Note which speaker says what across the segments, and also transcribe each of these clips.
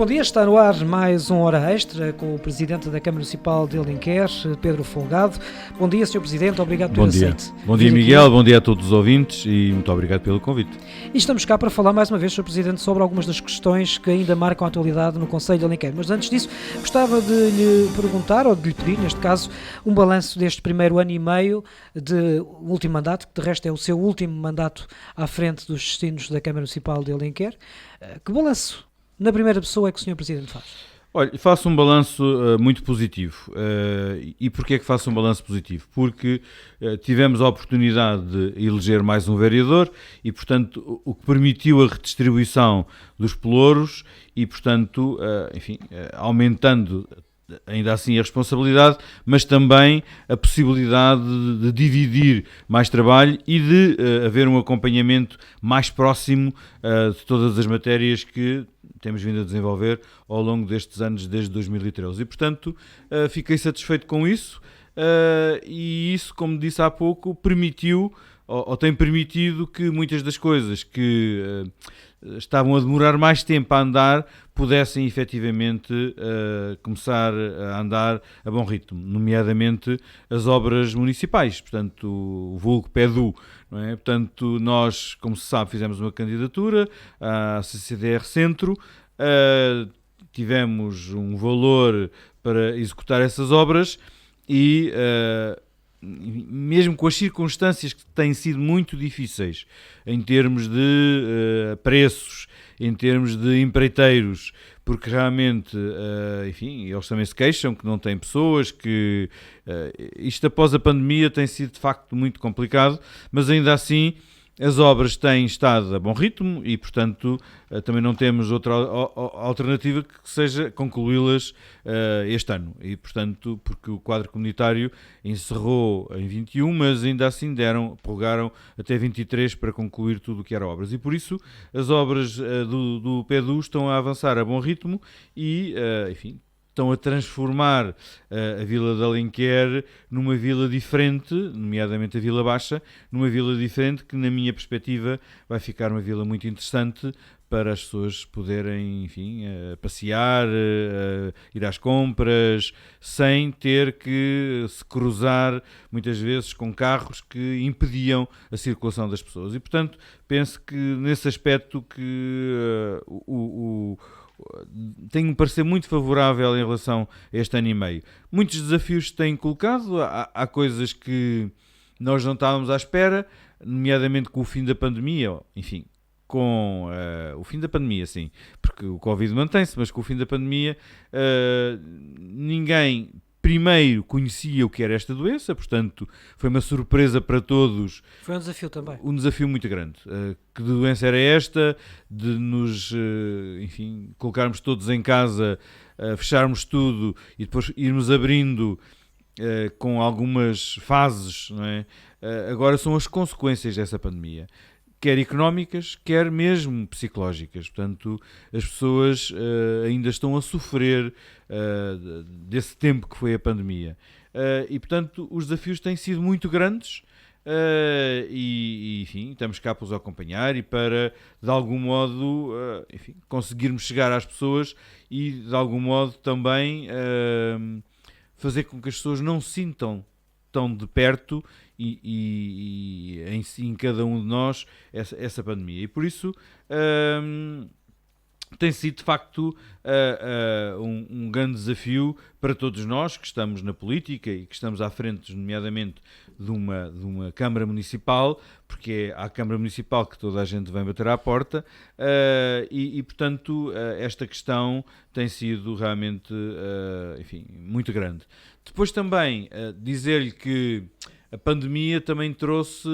Speaker 1: Bom dia, está no ar mais uma hora extra com o Presidente da Câmara Municipal de Alenquer, Pedro Folgado. Bom dia, Sr. Presidente, obrigado por aceite.
Speaker 2: Bom dia, Miguel, bom dia a todos os ouvintes e muito obrigado pelo convite.
Speaker 1: E estamos cá para falar mais uma vez, Sr. Presidente, sobre algumas das questões que ainda marcam a atualidade no Concelho de Alenquer. Mas antes disso, gostava de lhe perguntar, ou de lhe pedir, neste caso, um balanço deste primeiro ano e meio de último mandato, que de resto é o seu último mandato à frente dos destinos da Câmara Municipal de Alenquer. Que balanço, na primeira pessoa, é que o Sr. Presidente faz?
Speaker 2: Olha, faço um balanço muito positivo. E porquê é que faço um balanço positivo? Porque tivemos a oportunidade de eleger mais um vereador e, portanto, o que permitiu a redistribuição dos pelouros e, portanto, aumentando ainda assim a responsabilidade, mas também a possibilidade de dividir mais trabalho e de haver um acompanhamento mais próximo de todas as matérias que temos vindo a desenvolver ao longo destes anos, desde 2013. E, portanto, fiquei satisfeito com isso e isso, como disse há pouco, permitiu ou tem permitido que muitas das coisas que estavam a demorar mais tempo a andar pudessem efetivamente começar a andar a bom ritmo, nomeadamente as obras municipais, portanto o vulgo PEDU, não é? Portanto, nós, como se sabe, fizemos uma candidatura à CCDR Centro, tivemos um valor para executar essas obras e mesmo com as circunstâncias que têm sido muito difíceis em termos de preços, em termos de empreiteiros, porque realmente, eles também se queixam que não têm pessoas, que isto após a pandemia tem sido de facto muito complicado, mas ainda assim as obras têm estado a bom ritmo e, portanto, também não temos outra alternativa que seja concluí-las este ano. E, portanto, porque o quadro comunitário encerrou em 21, mas ainda assim prorrogaram até 23 para concluir tudo o que era obras. E, por isso, as obras do PEDU estão a avançar a bom ritmo e, estão a transformar a Vila de Alenquer numa vila diferente, nomeadamente a Vila Baixa, numa vila diferente que, na minha perspectiva, vai ficar uma vila muito interessante para as pessoas poderem, passear, ir às compras, sem ter que se cruzar, muitas vezes, com carros que impediam a circulação das pessoas. E, portanto, penso que, nesse aspecto, que tenho um parecer muito favorável em relação a este ano e meio. Muitos desafios têm colocado, há coisas que nós não estávamos à espera, nomeadamente com o fim da pandemia, com o fim da pandemia, sim, porque o Covid mantém-se, mas com o fim da pandemia ninguém primeiro conhecia o que era esta doença, portanto foi uma surpresa para todos.
Speaker 1: Foi um desafio também.
Speaker 2: Um desafio muito grande. Que doença era esta, de nos, colocarmos todos em casa, fecharmos tudo e depois irmos abrindo com algumas fases, não é? Agora são as consequências dessa pandemia, quer económicas, quer mesmo psicológicas. Portanto, as pessoas ainda estão a sofrer desse tempo que foi a pandemia. E, portanto, os desafios têm sido muito grandes estamos cá para os acompanhar e para, de algum modo, conseguirmos chegar às pessoas e, de algum modo, também fazer com que as pessoas não sintam tão de perto e em cada um de nós essa pandemia. E por isso tem sido de facto um grande desafio para todos nós que estamos na política e que estamos à frente, nomeadamente, de uma Câmara Municipal, porque é à Câmara Municipal que toda a gente vem bater à porta portanto, esta questão tem sido realmente muito grande. Depois também dizer-lhe que a pandemia também trouxe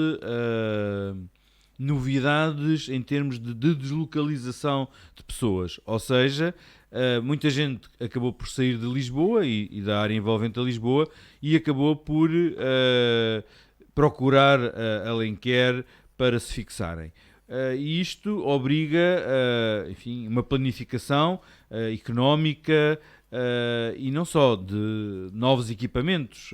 Speaker 2: novidades em termos de deslocalização de pessoas, ou seja, muita gente acabou por sair de Lisboa e da área envolvente a Lisboa e acabou por procurar Alenquer para se fixarem. E isto obriga uma planificação económica e não só de novos equipamentos,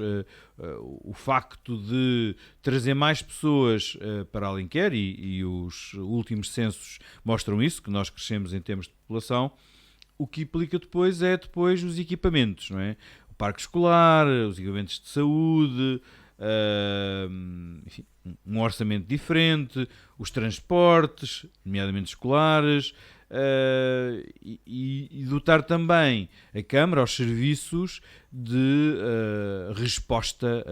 Speaker 2: o facto de trazer mais pessoas para Alenquer e os últimos censos mostram isso, que nós crescemos em termos de população, o que implica depois os equipamentos, não é? O parque escolar, os equipamentos de saúde, enfim, um orçamento diferente, os transportes, nomeadamente escolares, e dotar também a Câmara, aos serviços, de resposta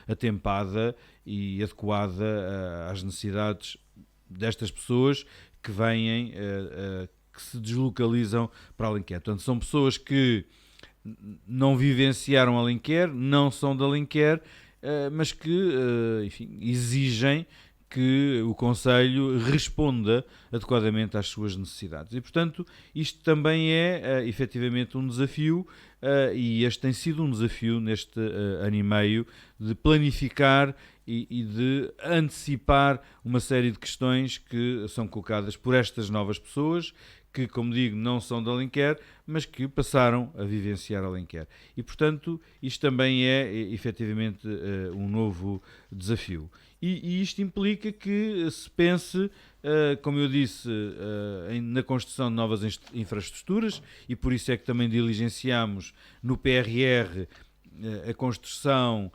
Speaker 2: atempada e adequada às necessidades destas pessoas que vêm, que se deslocalizam para Alenquer. Portanto, são pessoas que não vivenciaram Alenquer, não são de Alenquer, mas que, enfim, exigem que o Conselho responda adequadamente às suas necessidades. E, portanto, isto também é, efetivamente, um desafio, e este tem sido um desafio neste ano e meio, de planificar e de antecipar uma série de questões que são colocadas por estas novas pessoas, que, como digo, não são de Alenquer, mas que passaram a vivenciar Alenquer. E, portanto, isto também é, efetivamente, um novo desafio. E isto implica que se pense, como eu disse, na construção de novas infraestruturas, e por isso é que também diligenciamos no PRR a construção,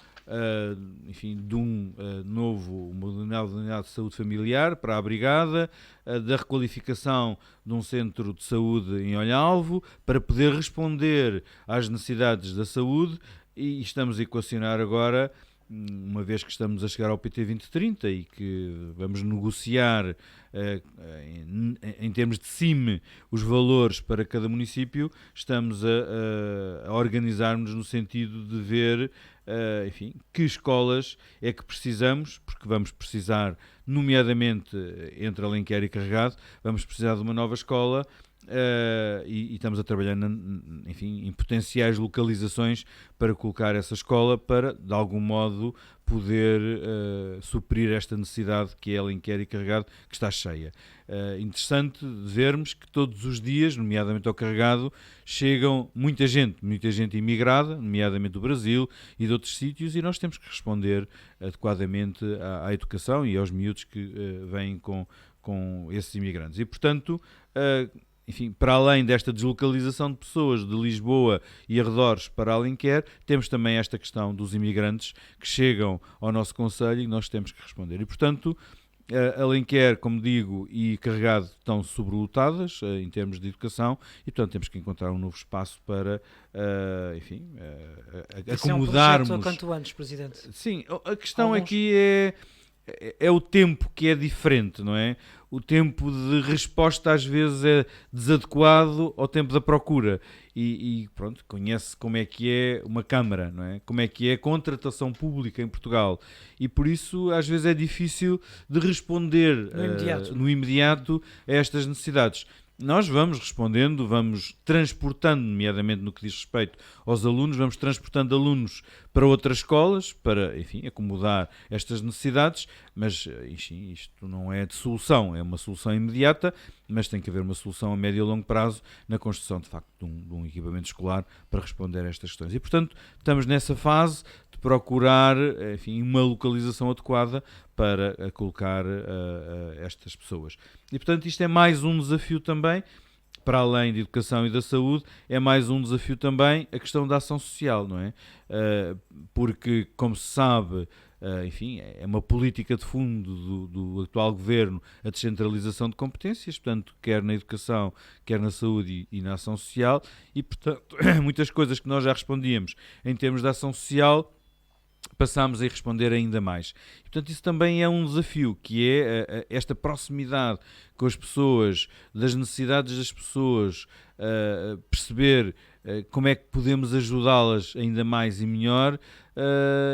Speaker 2: enfim, de uma unidade de saúde familiar para a Brigada, da requalificação de um centro de saúde em Olhalvo, para poder responder às necessidades da saúde, e estamos a equacionar agora, uma vez que estamos a chegar ao PT 2030 e que vamos negociar em termos de CIM os valores para cada município, estamos a organizar-nos no sentido de ver, enfim, que escolas é que precisamos, porque vamos precisar, nomeadamente entre Alenquer e Carregado, vamos precisar de uma nova escola. E estamos a trabalhar enfim, em potenciais localizações para colocar essa escola para, de algum modo, poder suprir esta necessidade que é Alenquer e Carregado, que está cheia. Interessante vermos que todos os dias, nomeadamente ao Carregado, chegam muita gente imigrada, nomeadamente do Brasil e de outros sítios, e nós temos que responder adequadamente à educação e aos miúdos que vêm com esses imigrantes. E, portanto, enfim, para além desta deslocalização de pessoas de Lisboa e arredores para Alenquer, temos também esta questão dos imigrantes que chegam ao nosso concelho e nós temos que responder. E, portanto, Alenquer, como digo, e Carregado estão sobrelotadas em termos de educação e, portanto, temos que encontrar um novo espaço para, enfim, acomodarmos.
Speaker 1: Isso é um projeto quanto antes, Presidente?
Speaker 2: Sim, a questão aqui é o tempo que é diferente, não é? O tempo de resposta às vezes é desadequado ao tempo da procura e pronto, conhece como é que é uma Câmara, não é? Como é que é a contratação pública em Portugal e por isso às vezes é difícil de responder no imediato a estas necessidades. Nós vamos respondendo, vamos transportando, nomeadamente no que diz respeito aos alunos, vamos transportando alunos para outras escolas, para, enfim, acomodar estas necessidades, mas, enfim, isto não é de solução, é uma solução imediata, mas tem que haver uma solução a médio e longo prazo na construção, de facto, de um equipamento escolar para responder a estas questões. E, portanto, estamos nessa fase de procurar, enfim, uma localização adequada para colocar estas pessoas. E, portanto, isto é mais um desafio também, para além da educação e da saúde, é mais um desafio também a questão da ação social, não é? Porque, como se sabe, enfim, é uma política de fundo do atual governo a descentralização de competências, portanto, quer na educação, quer na saúde e na ação social, e, portanto, muitas coisas que nós já respondíamos em termos de ação social, passámos a responder ainda mais. E, portanto, isso também é um desafio, que é esta proximidade com as pessoas, das necessidades das pessoas, perceber como é que podemos ajudá-las ainda mais e melhor,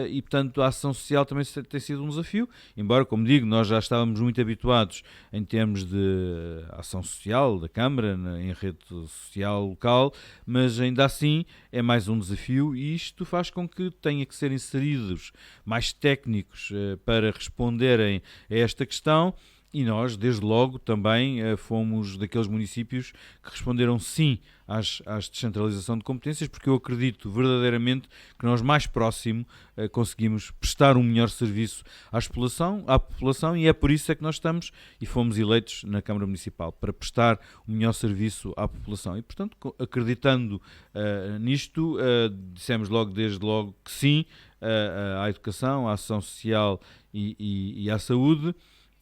Speaker 2: e, portanto, a ação social também tem sido um desafio, embora, como digo, nós já estávamos muito habituados em termos de ação social da Câmara, em rede social local, mas ainda assim é mais um desafio e isto faz com que tenha que ser inseridos mais técnicos para responderem a esta questão E nós, desde logo, também fomos daqueles municípios que responderam sim às descentralização de competências, porque eu acredito verdadeiramente que nós mais próximo conseguimos prestar um melhor serviço à população, e é por isso é que nós estamos e fomos eleitos na Câmara Municipal, para prestar um melhor serviço à população. E, portanto, acreditando nisto, dissemos desde logo que sim à educação, à ação social e à saúde,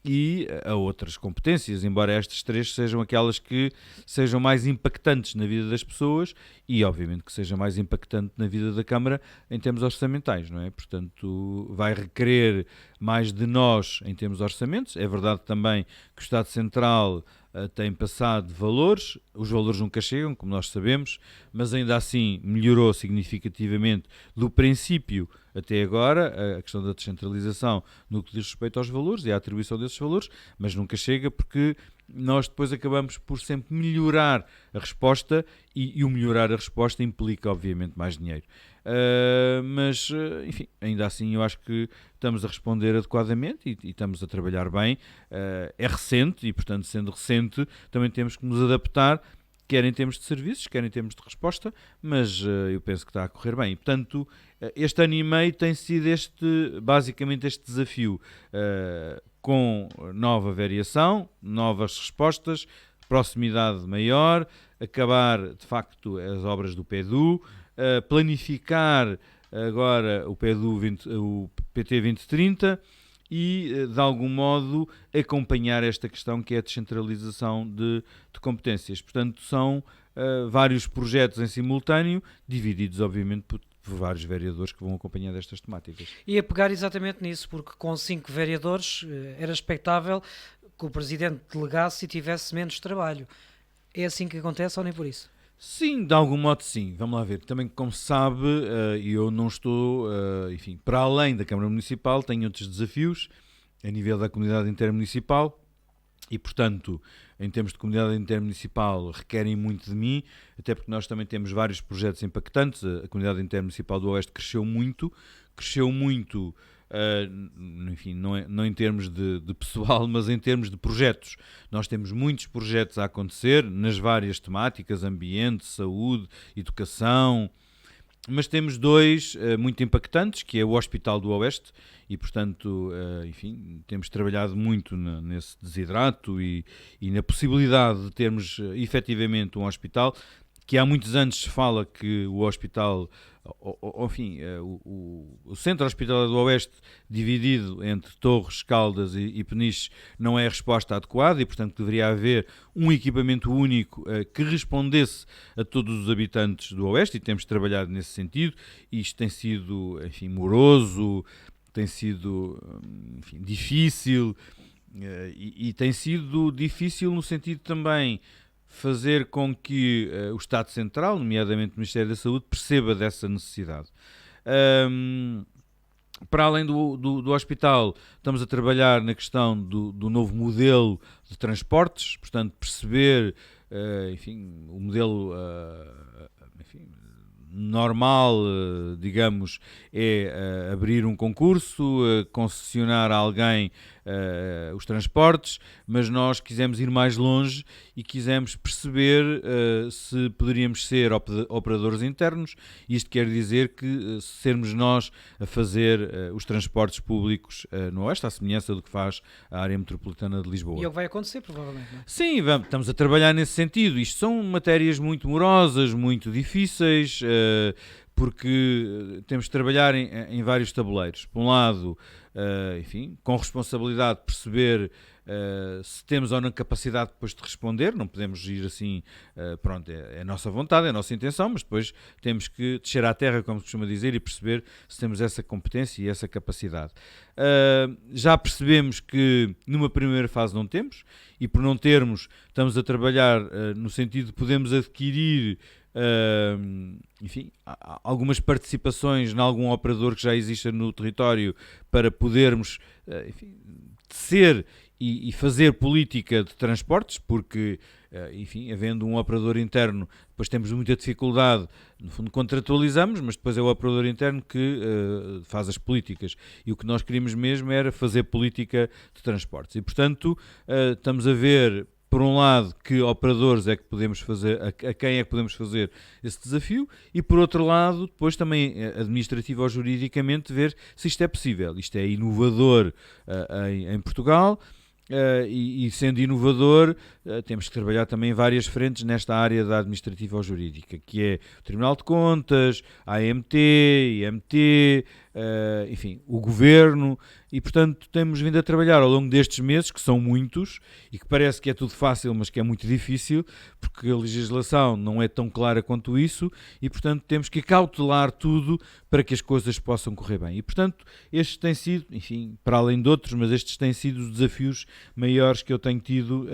Speaker 2: e a outras competências, embora estas três sejam aquelas que sejam mais impactantes na vida das pessoas e, obviamente, que seja mais impactante na vida da Câmara em termos orçamentais, não é? Portanto, vai requerer mais de nós em termos de orçamentos. É verdade também que o Estado Central tem passado valores, os valores nunca chegam, como nós sabemos, mas ainda assim melhorou significativamente do princípio até agora a questão da descentralização no que diz respeito aos valores e à atribuição desses valores, mas nunca chega, porque nós depois acabamos por sempre melhorar a resposta, e o melhorar a resposta implica, obviamente, mais dinheiro. Mas, enfim, ainda assim eu acho que estamos a responder adequadamente e estamos a trabalhar bem. É recente e, portanto, sendo recente, também temos que nos adaptar, quer em termos de serviços, quer em termos de resposta, mas eu penso que está a correr bem. E, portanto, este ano e meio tem sido basicamente este desafio, com nova variação, novas respostas, proximidade maior, acabar, de facto, as obras do PEDU, planificar agora o PT 2030 e, de algum modo, acompanhar esta questão que é a descentralização de competências. Portanto, são vários projetos em simultâneo, divididos, obviamente, por vários vereadores que vão acompanhando estas temáticas.
Speaker 1: E a pegar exatamente nisso, porque com 5 vereadores era expectável que o Presidente delegasse e tivesse menos trabalho. É assim que acontece ou nem por isso?
Speaker 2: Sim, de algum modo sim. Vamos lá ver. Também, como se sabe, eu não estou, enfim, para além da Câmara Municipal, tenho outros desafios a nível da comunidade intermunicipal e, portanto, em termos de comunidade intermunicipal, requerem muito de mim, até porque nós também temos vários projetos impactantes. A comunidade intermunicipal do Oeste cresceu muito, enfim, não em termos de pessoal, mas em termos de projetos. Nós temos muitos projetos a acontecer nas várias temáticas: ambiente, saúde, educação, mas temos dois muito impactantes, que é o Hospital do Oeste, e, portanto, enfim, temos trabalhado muito nesse desidrato e na possibilidade de termos efetivamente um hospital, que há muitos anos se fala que o hospital, enfim, o Centro Hospitalar do Oeste, dividido entre Torres, Caldas e Peniche, não é a resposta adequada, e, portanto, deveria haver um equipamento único que respondesse a todos os habitantes do Oeste, e temos trabalhado nesse sentido. Isto tem sido, enfim, moroso, tem sido, enfim, difícil, e tem sido difícil no sentido também fazer com que o Estado Central, nomeadamente o Ministério da Saúde, perceba dessa necessidade. Para além do hospital, estamos a trabalhar na questão do novo modelo de transportes, portanto, perceber, enfim, o modelo, enfim, normal, digamos, é abrir um concurso, concessionar a alguém os transportes, mas nós quisemos ir mais longe e quisemos perceber se poderíamos ser operadores internos. Isto quer dizer que sermos nós a fazer os transportes públicos no Oeste, à semelhança do que faz a área metropolitana de Lisboa.
Speaker 1: E é o que vai acontecer, provavelmente, não é?
Speaker 2: Sim, estamos a trabalhar nesse sentido. Isto são matérias muito morosas, muito difíceis, porque temos de trabalhar em vários tabuleiros. Por um lado, enfim, com responsabilidade de perceber se temos ou não capacidade depois de responder. Não podemos ir assim, pronto, é a nossa vontade, é a nossa intenção, mas depois temos que descer à terra, como se costuma dizer, e perceber se temos essa competência e essa capacidade. Já percebemos que numa primeira fase não temos, e por não termos, estamos a trabalhar no sentido de podermos adquirir, enfim, algumas participações em algum operador que já exista no território, para podermos, enfim, tecer e fazer política de transportes, porque enfim, havendo um operador interno, depois temos muita dificuldade, no fundo contratualizamos, mas depois é o operador interno que faz as políticas, e o que nós queríamos mesmo era fazer política de transportes, e portanto estamos a ver, por um lado, que operadores é que podemos fazer, a quem é que podemos fazer esse desafio, e por outro lado, depois também administrativo ou juridicamente, ver se isto é possível. Isto é inovador em Portugal, e sendo inovador, temos que trabalhar também em várias frentes nesta área da administrativa ou jurídica, que é o Tribunal de Contas, a AMT, IMT, enfim, o Governo, e portanto temos vindo a trabalhar ao longo destes meses, que são muitos, e que parece que é tudo fácil, mas que é muito difícil, porque a legislação não é tão clara quanto isso, e portanto temos que cautelar tudo para que as coisas possam correr bem. E portanto estes têm sido, enfim, para além de outros, mas estes têm sido os desafios maiores que eu tenho tido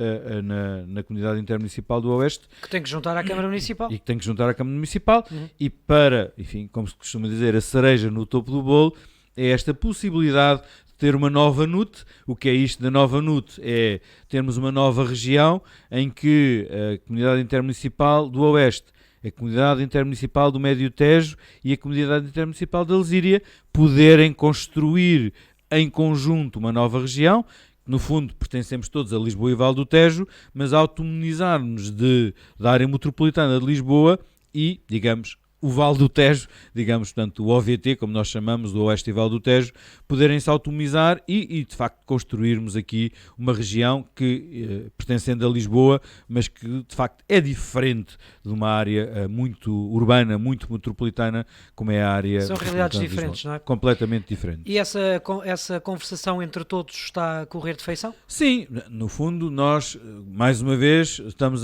Speaker 2: na comunidade intermunicipal do Oeste.
Speaker 1: Que tem que juntar à Câmara Municipal.
Speaker 2: E que tem que juntar à Câmara Municipal, e para, enfim, como se costuma dizer, a cereja no topo do bolo, é esta possibilidade de ter uma nova NUT. O que é isto da nova NUT? É termos uma nova região em que a comunidade intermunicipal do Oeste, a comunidade intermunicipal do Médio Tejo e a comunidade intermunicipal da Lesíria poderem construir em conjunto uma nova região, que no fundo pertencemos todos a Lisboa e Val do Tejo, mas autonomizar-nos da área metropolitana de Lisboa e, digamos, o Val do Tejo, digamos, portanto, o OVT, como nós chamamos, do Oeste e Val do Tejo, poderem se autonomizar e, de facto, construirmos aqui uma região que, pertencendo a Lisboa, mas que, de facto, é diferente de uma área muito urbana, muito metropolitana, como é a área...
Speaker 1: São realidades diferentes, não é?
Speaker 2: Completamente diferentes.
Speaker 1: E essa conversação entre todos está a correr de feição?
Speaker 2: Sim, no fundo, nós, mais uma vez, estamos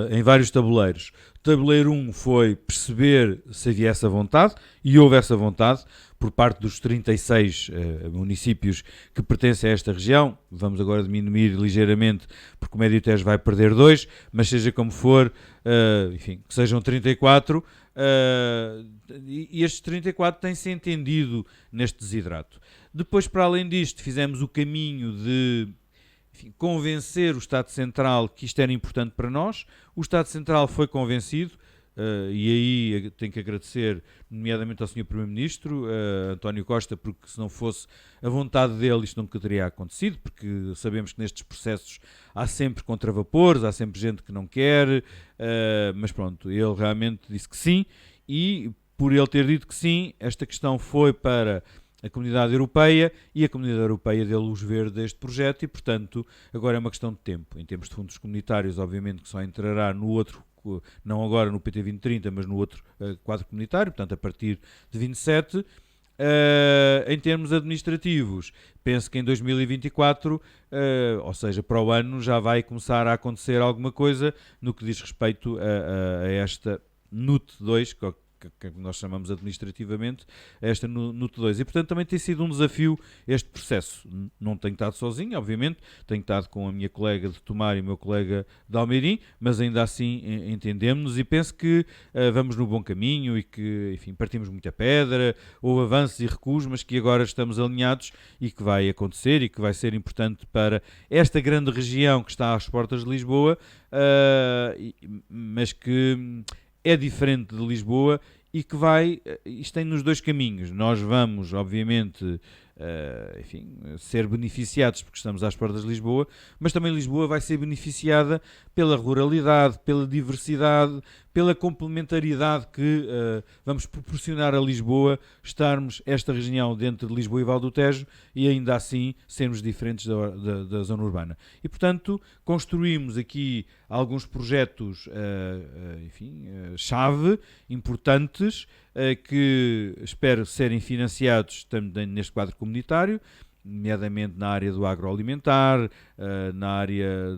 Speaker 2: em vários tabuleiros. Tabuleiro 1 foi perceber se havia essa vontade, e houve essa vontade por parte dos 36 municípios que pertencem a esta região. Vamos agora diminuir ligeiramente, porque o Médio Tejo vai perder 2, mas seja como for, enfim, que sejam 34, e estes 34 têm-se entendido neste desidrato. Depois, para além disto, fizemos o caminho de... Enfim, convencer o Estado Central que isto era importante para nós. O Estado Central foi convencido, e aí tenho que agradecer nomeadamente ao Sr. Primeiro-Ministro, António Costa, porque se não fosse a vontade dele isto nunca teria acontecido, porque sabemos que nestes processos há sempre contravapores, há sempre gente que não quer, mas pronto, ele realmente disse que sim, e por ele ter dito que sim, esta questão foi para a Comunidade Europeia, e a Comunidade Europeia deu luz verde a este projeto, e portanto agora é uma questão de tempo. Em termos de fundos comunitários, obviamente que só entrará no outro, não agora no PT 2030, mas no outro quadro comunitário, portanto a partir de 27. Em termos administrativos, penso que em 2024, ou seja, para o ano, já vai começar a acontecer alguma coisa no que diz respeito a esta NUT 2, que nós chamamos administrativamente, esta NUT 2. E, portanto, também tem sido um desafio este processo. Não tenho estado sozinho, obviamente, tenho estado com a minha colega de Tomar e o meu colega de Almeirim, mas ainda assim entendemos-nos, e penso que vamos no bom caminho e que, enfim, partimos muita pedra, houve avanços e recuos, mas que agora estamos alinhados e que vai acontecer e que vai ser importante para esta grande região que está às portas de Lisboa, mas que é diferente de Lisboa e que isto tem nos dois caminhos. Nós vamos, obviamente, enfim, ser beneficiados porque estamos às portas de Lisboa, mas também Lisboa vai ser beneficiada pela ruralidade, pela diversidade, pela complementariedade que vamos proporcionar a Lisboa, estarmos esta região dentro de Lisboa e Val do Tejo e ainda assim sermos diferentes da zona urbana. E, portanto, construímos aqui alguns projetos, enfim, chave, importantes, que espero serem financiados também neste quadro comunitário, nomeadamente na área do agroalimentar, na área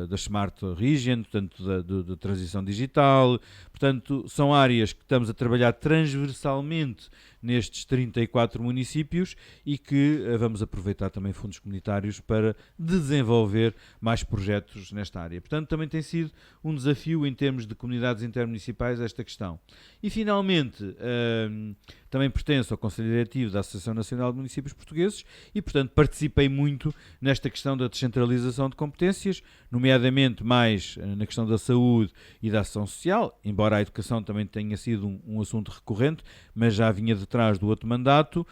Speaker 2: da Smart Region, portanto da transição digital. Portanto, são áreas que estamos a trabalhar transversalmente nestes 34 municípios e que vamos aproveitar também fundos comunitários para desenvolver mais projetos nesta área. Portanto, também tem sido um desafio em termos de comunidades intermunicipais esta questão. E, finalmente, também pertenço ao Conselho Diretivo da Associação Nacional de Municípios Portugueses e, portanto, participei muito nesta questão da descentralização de competências, nomeadamente mais na questão da saúde e da ação social, embora a educação também tenha sido um assunto recorrente, mas já vinha de trás do outro mandato,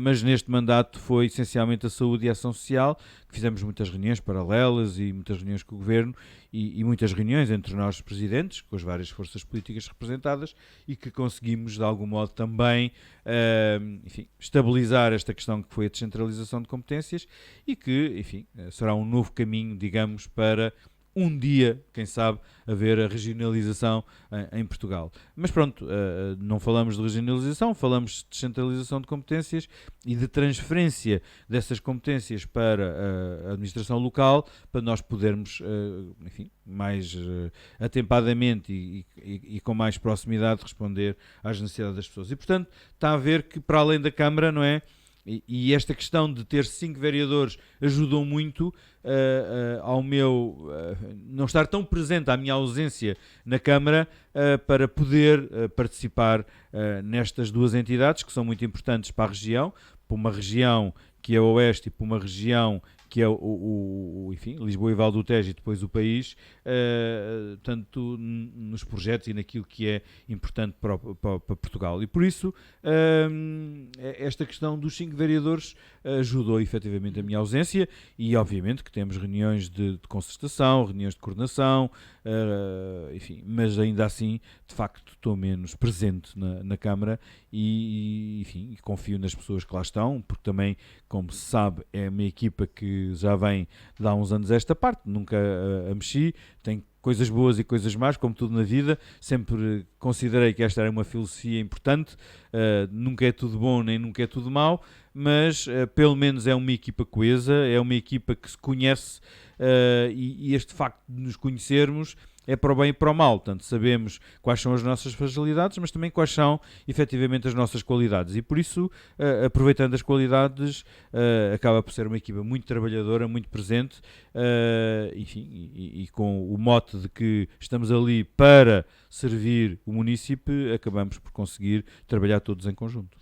Speaker 2: mas neste mandato foi essencialmente a saúde e a ação social, que fizemos muitas reuniões paralelas e muitas reuniões com o Governo e muitas reuniões entre nós presidentes, com as várias forças políticas representadas e que conseguimos de algum modo também enfim, estabilizar esta questão que foi a descentralização de competências e que, enfim, será um novo caminho, digamos, para um dia, quem sabe, haver a regionalização em Portugal. Mas pronto, não falamos de regionalização, falamos de descentralização de competências e de transferência dessas competências para a administração local, para nós podermos, enfim, mais atempadamente e com mais proximidade responder às necessidades das pessoas. E, portanto, está a ver que, para além da Câmara, não é? E esta questão de ter 5 vereadores ajudou muito ao meu não estar tão presente, à minha ausência na Câmara, para poder participar nestas duas entidades que são muito importantes para a região, para uma região que é o Oeste e para uma região que é enfim, Lisboa e Val do Tejo e depois o país, tanto nos projetos e naquilo que é importante para Portugal. E por isso, esta questão dos 5 vereadores ajudou efetivamente a minha ausência e obviamente que temos reuniões de concertação, reuniões de coordenação, enfim, mas ainda assim, de facto, estou menos presente na Câmara e, enfim, confio nas pessoas que lá estão, porque também, como se sabe, é uma equipa que já vem de há uns anos esta parte, nunca a mexi, tem coisas boas e coisas más, como tudo na vida, sempre considerei que esta era uma filosofia importante, nunca é tudo bom nem nunca é tudo mau, mas pelo menos é uma equipa coesa, é uma equipa que se conhece e este facto de nos conhecermos é para o bem e para o mal, portanto sabemos quais são as nossas fragilidades, mas também quais são efetivamente as nossas qualidades e por isso, aproveitando as qualidades, acaba por ser uma equipa muito trabalhadora, muito presente, enfim, e com o mote de que estamos ali para servir o município, acabamos por conseguir trabalhar todos em conjunto.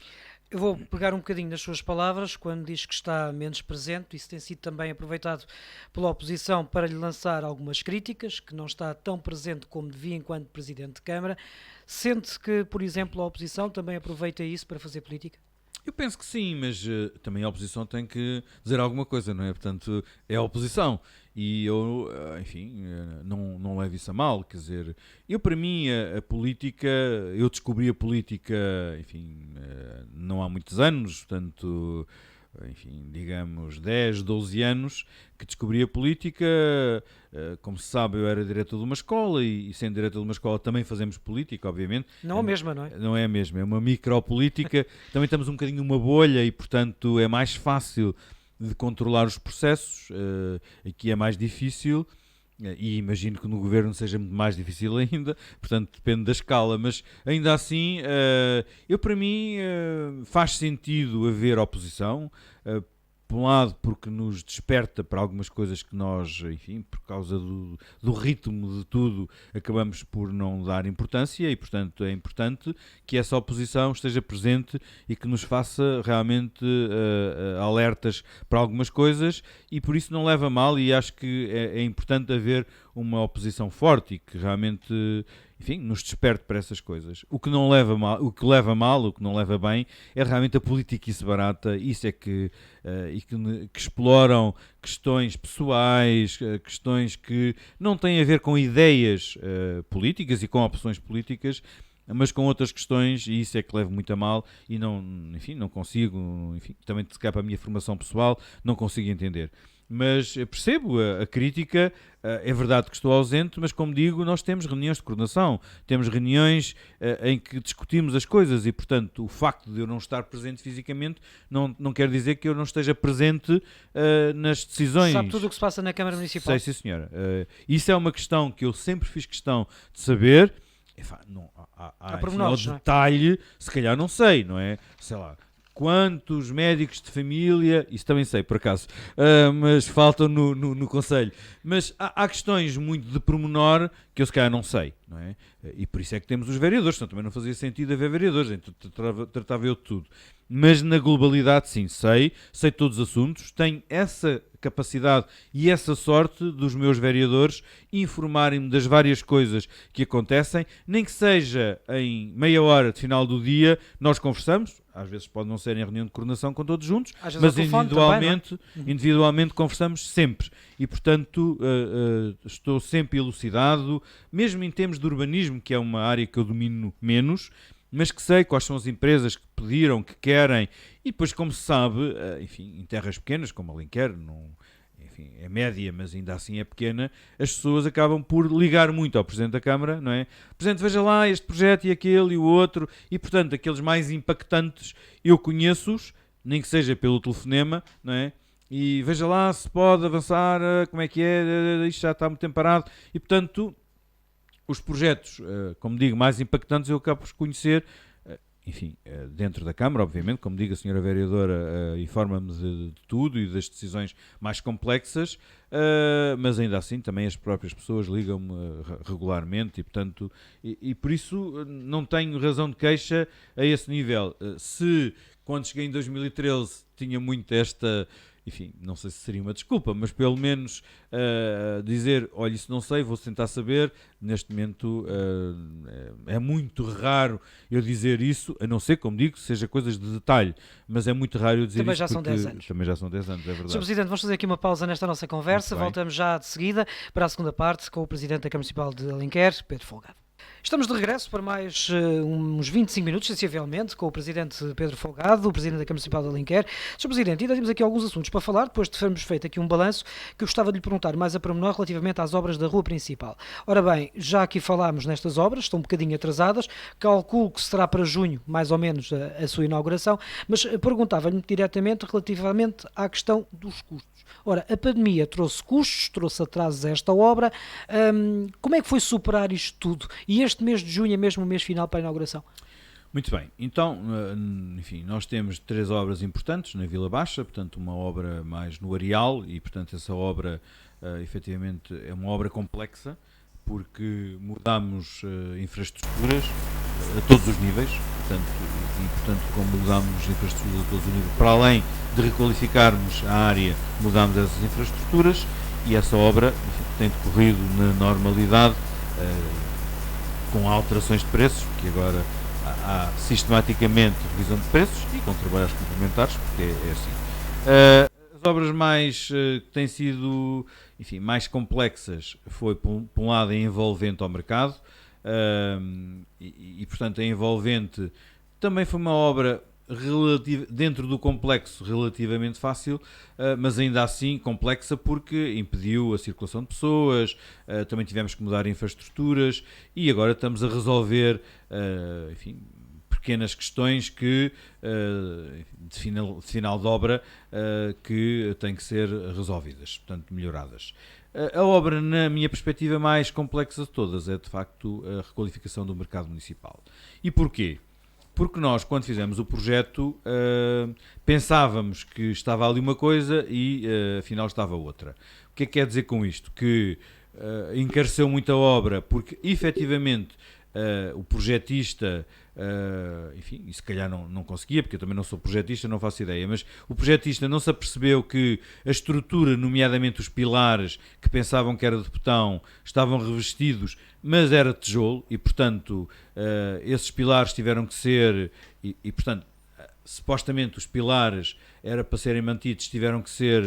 Speaker 1: Eu vou pegar um bocadinho nas suas palavras, quando diz que está menos presente, isso tem sido também aproveitado pela oposição para lhe lançar algumas críticas, que não está tão presente como devia enquanto Presidente de Câmara. Sente que, por exemplo, a oposição também aproveita isso para fazer política?
Speaker 2: Eu penso que sim, mas também a oposição tem que dizer alguma coisa, não é? Portanto, é a oposição. E eu, enfim, não levo isso a mal, quer dizer, eu para mim a política, eu descobri a política, enfim, não há muitos anos, portanto, enfim, digamos 10, 12 anos que descobri a política, como se sabe eu era diretor de uma escola e sendo diretor de uma escola também fazemos política, obviamente.
Speaker 1: Não a mesma, não é?
Speaker 2: Não é a mesma, é uma micropolítica, também estamos um bocadinho numa bolha e portanto é mais fácil de controlar os processos, aqui é mais difícil e imagino que no governo seja muito mais difícil ainda, portanto depende da escala, mas ainda assim eu para mim faz sentido haver oposição, por um lado porque nos desperta para algumas coisas que nós, enfim, por causa do ritmo de tudo, acabamos por não dar importância e, portanto, é importante que essa oposição esteja presente e que nos faça realmente alertas para algumas coisas e por isso não leva a mal e acho que é importante haver uma oposição forte e que realmente, enfim, nos desperte para essas coisas. O que não leva mal, o que leva mal, o que não leva bem, é realmente a politiquice barata, isso é que exploram questões pessoais, questões que não têm a ver com ideias políticas e com opções políticas, mas com outras questões, e isso é que leva muito a mal e não, enfim, não consigo, enfim, também se calhar para a minha formação pessoal, não consigo entender. Mas percebo a crítica, é verdade que estou ausente, mas como digo, nós temos reuniões de coordenação, temos reuniões em que discutimos as coisas e, portanto, o facto de eu não estar presente fisicamente não quer dizer que eu não esteja presente nas decisões.
Speaker 1: Sabe tudo o que se passa na Câmara Municipal?
Speaker 2: Sei, sim, senhora. Isso é uma questão que eu sempre fiz questão de saber Não,
Speaker 1: Há
Speaker 2: enfim,
Speaker 1: pormenores,
Speaker 2: ao
Speaker 1: não é?
Speaker 2: detalhe, se calhar não sei, não é? Sei lá, quantos médicos de família, isso também sei por acaso, mas faltam no conselho. Mas há questões muito de pormenor que eu se calhar não sei, não é? E por isso é que temos os vereadores, senão também não fazia sentido haver vereadores, então tratava eu de tudo. Mas na globalidade, sim, sei todos os assuntos, tenho essa capacidade e essa sorte dos meus vereadores informarem-me das várias coisas que acontecem, nem que seja em meia hora de final do dia, nós conversamos, às vezes pode não ser em reunião de coordenação com todos juntos,
Speaker 1: Às vezes
Speaker 2: mas
Speaker 1: ao telefone também, não é?
Speaker 2: individualmente conversamos sempre e, portanto, estou sempre elucidado, mesmo em termos de urbanismo, que é uma área que eu domino menos, mas que sei quais são as empresas que pediram, que querem, e depois, como se sabe, enfim, em terras pequenas, como Alenquer, enfim, é média, mas ainda assim é pequena, as pessoas acabam por ligar muito ao Presidente da Câmara, não é? Presidente, veja lá este projeto e aquele e o outro, e portanto, aqueles mais impactantes, eu conheço-os, nem que seja pelo telefonema, não é? E veja lá se pode avançar, como é que é, isto já está muito tempo parado, e portanto, os projetos, como digo, mais impactantes eu acabo por conhecer, enfim, dentro da Câmara, obviamente, como digo, a senhora vereadora informa-me de tudo e das decisões mais complexas, mas ainda assim também as próprias pessoas ligam-me regularmente e, portanto, e por isso não tenho razão de queixa a esse nível. Se, quando cheguei em 2013, tinha muito esta... Enfim, não sei se seria uma desculpa, mas pelo menos dizer, olha, isso não sei, vou tentar saber. Neste momento é muito raro eu dizer isso, a não ser, como digo, seja coisas de detalhe, mas é muito raro eu dizer
Speaker 1: Também
Speaker 2: isso.
Speaker 1: já são 10 anos.
Speaker 2: Também já são 10 anos, é
Speaker 1: Sr.
Speaker 2: verdade.
Speaker 1: Presidente, vamos fazer aqui uma pausa nesta nossa conversa. Voltamos já de seguida para a segunda parte com o Presidente da Câmara Municipal de Alenquer, Pedro Folgado. Estamos de regresso para mais uns 25 minutos, sensivelmente, com o Presidente Pedro Folgado, o Presidente da Câmara Municipal de Alenquer. Sr. Presidente, ainda temos aqui alguns assuntos para falar, depois de termos feito aqui um balanço, que eu gostava de lhe perguntar mais a pormenor relativamente às obras da rua principal. Ora bem, já aqui falámos nestas obras, estão um bocadinho atrasadas, calculo que será para junho, mais ou menos, a sua inauguração, mas perguntava-lhe diretamente relativamente à questão dos custos. Ora, a pandemia trouxe custos, trouxe atrasos a esta obra. Como é que foi superar isto tudo? E este mês de junho é mesmo o mês final para a inauguração?
Speaker 2: Muito bem, então, enfim, nós temos 3 obras importantes na Vila Baixa, portanto uma obra mais no areal e, portanto, essa obra, efetivamente, é uma obra complexa, porque mudamos infraestruturas a todos os níveis, portanto, como mudamos infraestruturas a todos os níveis, para além de requalificarmos a área, mudamos essas infraestruturas e essa obra, enfim, tem decorrido na normalidade, com alterações de preços, porque agora há sistematicamente revisão de preços e com trabalhos complementares, porque é assim. As obras mais que têm sido, enfim, mais complexas foi, por um lado, a envolvente ao mercado, e portanto a envolvente também foi uma obra dentro do complexo relativamente fácil, mas ainda assim complexa porque impediu a circulação de pessoas, também tivemos que mudar infraestruturas e agora estamos a resolver, enfim, pequenas questões que, de final de obra, que têm que ser resolvidas, portanto melhoradas. A obra, na minha perspectiva, mais complexa de todas é, de facto, a requalificação do mercado municipal. E porquê? Porque nós, quando fizemos o projeto, pensávamos que estava ali uma coisa e, afinal, estava outra. O que é que quer dizer com isto? Que encareceu muito a obra, porque, efetivamente, o projetista, enfim, e se calhar não conseguia, porque eu também não sou projetista, não faço ideia, mas o projetista não se apercebeu que a estrutura, nomeadamente os pilares, que pensavam que era de betão, estavam revestidos, mas era de tijolo, e portanto esses pilares tiveram que ser, e portanto supostamente os pilares era para serem mantidos, tiveram que ser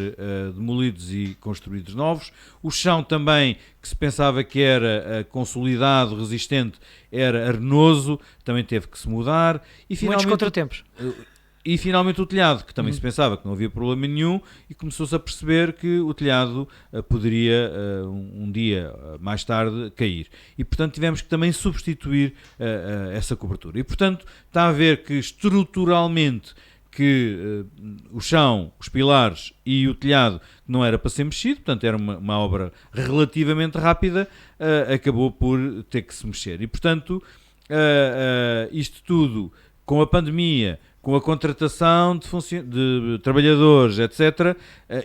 Speaker 2: demolidos e construídos novos. O chão também, que se pensava que era consolidado, resistente, era arenoso, também teve que se mudar. E
Speaker 1: muitos contratempos.
Speaker 2: E finalmente o telhado, que também se pensava que não havia problema nenhum, e começou-se a perceber que o telhado poderia um dia mais tarde cair. E portanto tivemos que também substituir essa cobertura. E portanto está a ver que estruturalmente que o chão, os pilares e o telhado não era para ser mexido, portanto era uma obra relativamente rápida, acabou por ter que se mexer. E, portanto, isto tudo, com a pandemia, com a contratação de trabalhadores, etc.,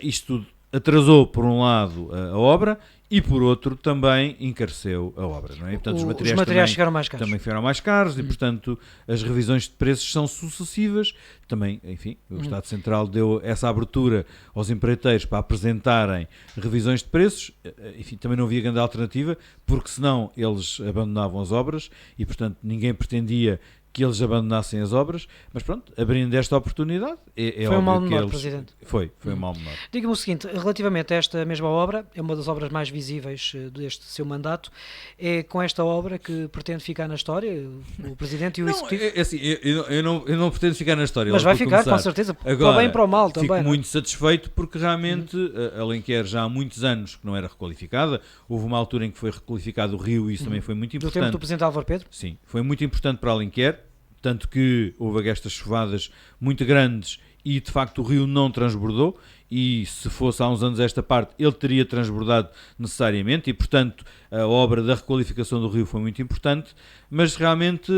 Speaker 2: isto tudo atrasou, por um lado, a obra e, por outro, também encareceu a obra. Não é? E, portanto, os materiais
Speaker 1: ficaram mais caros.
Speaker 2: Também ficaram mais caros e, portanto, as revisões de preços são sucessivas. Também, enfim, o Estado Central deu essa abertura aos empreiteiros para apresentarem revisões de preços. Enfim, também não havia grande alternativa, porque senão eles abandonavam as obras e, portanto, ninguém pretendia que eles abandonassem as obras, mas pronto, abrindo esta oportunidade,
Speaker 1: foi um mal menor, Presidente.
Speaker 2: Foi um mal menor.
Speaker 1: Diga-me o seguinte, relativamente a esta mesma obra, é uma das obras mais visíveis deste seu mandato, é com esta obra que pretende ficar na história, o Presidente e o Executivo?
Speaker 2: Assim, eu não pretendo ficar na história.
Speaker 1: Mas vai ficar, com certeza,
Speaker 2: agora,
Speaker 1: para o bem e para o mal também.
Speaker 2: Fico muito satisfeito porque realmente Alenquer já há muitos anos que não era requalificada, houve uma altura em que foi requalificado o rio e isso também foi muito importante.
Speaker 1: Do tempo do Presidente Álvaro Pedro?
Speaker 2: Sim, foi muito importante para Alenquer, tanto que houve estas chuvadas muito grandes e de facto o rio não transbordou, e se fosse há uns anos esta parte ele teria transbordado necessariamente, e portanto a obra da requalificação do rio foi muito importante, mas realmente